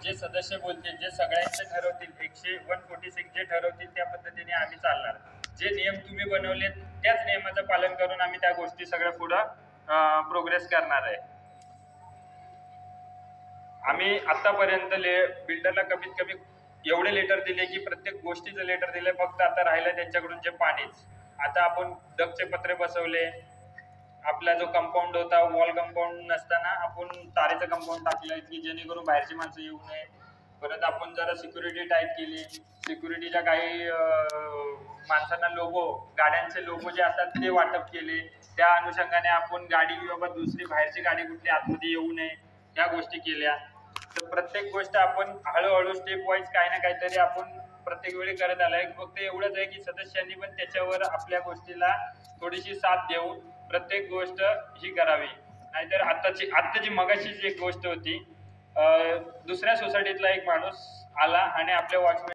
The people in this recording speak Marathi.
जे सदस्य बोलतील, जे सगळ्यांचे ठरवतील, 146 जे ठरवतील त्या पद्धतीने आम्ही चालणार. जे नियम तुम्ही बनवलेत त्याच नियमाचं पालन करून आम्ही त्या गोष्टी सगळ्या पुढं प्रोग्रेस करणार आहे. आम्ही आतापर्यंत बिल्डरला कमीत कमी एवढे लेटर दिले की प्रत्येक गोष्टीचं लेटर दिले, फक्त आता राहिलं त्यांच्याकडून जे पाणीच. आता आपण डगचे पत्रे बसवले, आपला जो कंपाऊंड होता वॉल कंपाऊंड नसताना आपण तारेचं कंपाऊंड टाकलंय की जेणेकरून बाहेरची माणसं येऊ नये. परत आपण जरा सिक्युरिटी टाईट केली, सिक्युरिटीच्या काही माणसांना लोगो, गाड्यांचे लोगो जे असतात ते वाटप केले. त्या अनुषंगाने आपण गाडी किंवा दुसरी बाहेरची गाडी कुठली आतमध्ये येऊ नये या गोष्टी केल्या. तर प्रत्येक गोष्ट आपण हळूहळू स्टेप वाईज काही ना काहीतरी आपण प्रत्येक वेळी करत आलाय. फक्त एवढंच आहे की सदस्यांनी पण त्याच्यावर आपल्या गोष्टीला थोडीशी साथ देऊन प्रत्येक गोष्ट ही करावी. नाहीतर आत्ताची मगाशीच एक गोष्ट होती, दुसऱ्या सोसायटीतला एक माणूस आला आणि आपल्या वॉचमॅन